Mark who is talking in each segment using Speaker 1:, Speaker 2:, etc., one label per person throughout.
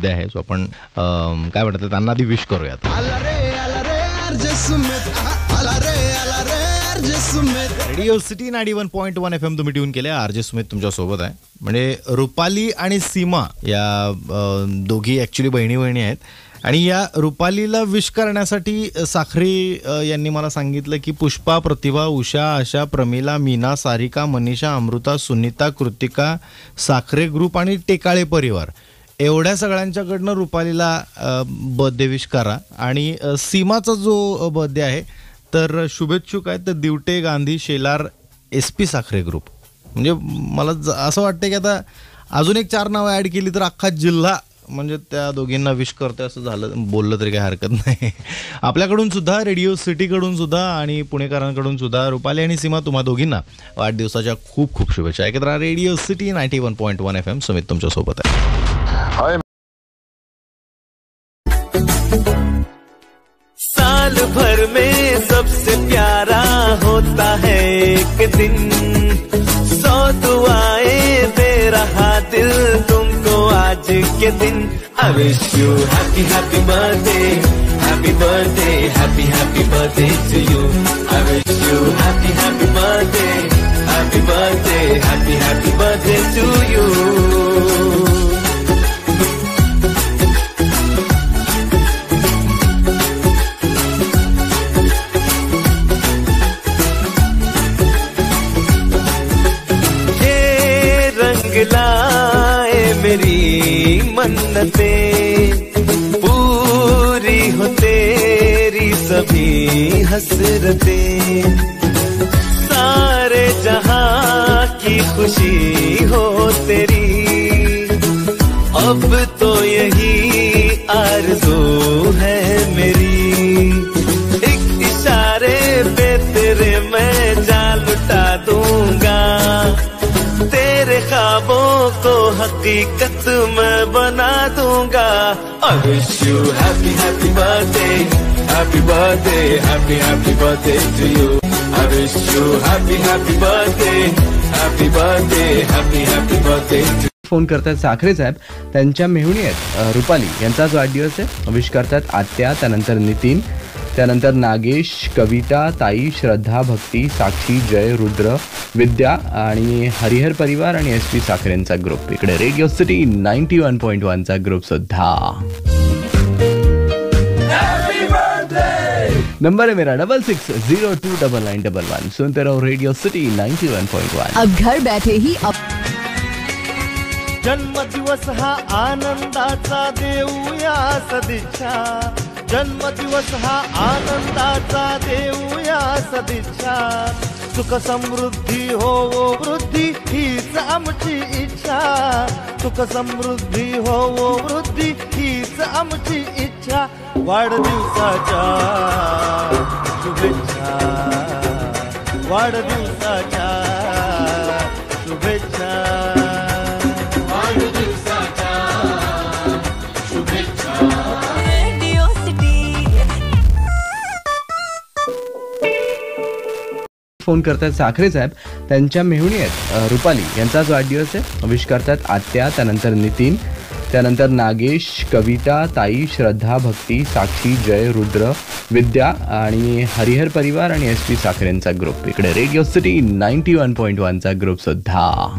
Speaker 1: Birthday आहे. So आपण काय म्हणतात त्यांना आधी विश करूयात. रेडिओ सिटी 91.1 FM तुम्ही ट्यून केले. आरजे सुमित तुमच्या सोबत आहे. म्हणजे रुपाली आणि सीमा या दोघी ॲक्च्युली बहिणी आहेत. आणि या रुपालीला विश करण्यासाठी साखरे यांनी मला सांगितलं की पुष्पा, प्रतिभा, उषा, आशा, प्रमिला, मीना, सारिका, मनीषा, अमृता, सुनीता, कृतिका, साखरे ग्रुप आणि टेकाळे परिवार एवढ्या सगळ्यांच्याकडनं रुपालीला बर्थडे विश करा. आणि सीमाचा जो बर्थडे आहे तर शुभेच्छुक आहेत तर दिवटे, गांधी, शेलार, SP साखरे ग्रुप. म्हणजे मला असं वाटतं की आता अजून एक 4 नावं ॲड केली तर अख्खा जिल्हा म्हणजे त्या दोघींना विश करतोय असं झालं, बोललं तरी काही हरकत नाही. आपल्याकडून सुद्धा, रेडिओ सिटीकडून सुद्धा आणि पुणेकरांकडून सुद्धा रुपाली आणि सीमा तुम्हा दोघींना वाढदिवसाच्या खूप खूप शुभेच्छा. ऐकत राहा रेडिओ सिटी 91.1 FM. सुमित तुमच्या सोबत आहे.
Speaker 2: साल भर में सबसे प्यारा होता है एक दिन, 100 दुआएं दे रहा दिल तुमको आज के दिन. I wish you happy happy birthday, happy birthday, happy happy birthday to you. I wish you happy happy birthday, happy birthday, happy happy birthday to you. लाए मेरी मन्नतें, पूरी हो तेरी सभी हसरतें, सारे जहां की खुशी हो तेरी, अब तो यही आरज़ू है मेरी. एक इशारे पे तेरे मैं जान लुटा दूंगा, तेरे ख्वाबों को हकीकत मैं बना दूंगा. I wish you happy happy birthday, happy birthday, happy happy birthday to you. I wish you happy happy birthday, happy birthday, happy happy birthday to you.
Speaker 3: Phone करतात साखरे साहेब, त्यांच्या मेहुणी आहेत रुपाली, यांचाच वाढदिवस आहे. विश करतात आत्या, त्यानंतर नितीन, त्यानंतर नागेश, कविता, ताई, श्रद्धा, भक्ती, साक्षी, जय, रुद्र, विद्या आणि हरिहर परिवार आणि SP साखरेंचा ग्रुप. इकडे रेडिओ सिटी 91.1 चा ग्रुप सुद्धा. नंबर है मेरा 66029911. सुनते रहो रेडिओ सिटी 91.1.
Speaker 4: अब घर बैठे ही
Speaker 2: जन्मदिवस हा आनंदाचा देऊया सदिच्छा, जन्मदिवस हा आनंदाचा देऊया सदिच्छा, सुख समृद्धी हो वृद्धी हीच आमची इच्छा, सुख समृद्धी हो वृद्धी हीच आमची इच्छा. वाढदिवसाच्या शुभेच्छा, वाढदिवसाच्या शुभेच्छा.
Speaker 3: फोन करतात साखरे साहेब, त्यांच्या मेहुणी आहेत रुपाली, यांचाच वाढदिवस आहे. विश करतात आत्या, त्यानंतर नितीन, त्यानंतर नागेश, कविता, ताई, श्रद्धा, भक्ती, साक्षी, जय, रुद्र, विद्या आणि हरिहर परिवार आणि SP साखरेंचा ग्रुप. इकडे रेडिओ सिटी 91.1 चा ग्रुप सुद्धा.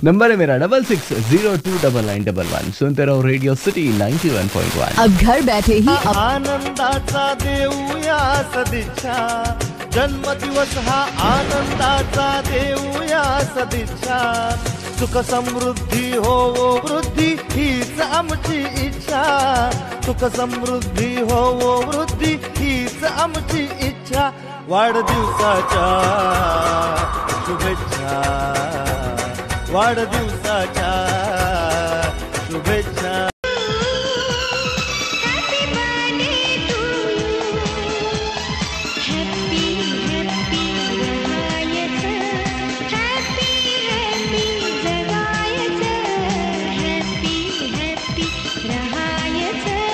Speaker 3: नंबर है मेरा 66029911. सुनते रहो रेडिओ सिटी 91.1.
Speaker 4: अब घर बैठे ही
Speaker 2: आनंदाचा देऊया सदिच्छा, जन्मदिवस हा आनंदाचा देऊया सदिच्छा, सुख समृद्धी हो वृद्धी हीच आमची इच्छा, सुख समृद्धी हो वृद्धी हीच आमची इच्छा. वाढदिवसाच्या शुभेच्छा, वाढदिवसाच्या शुभेच्छा.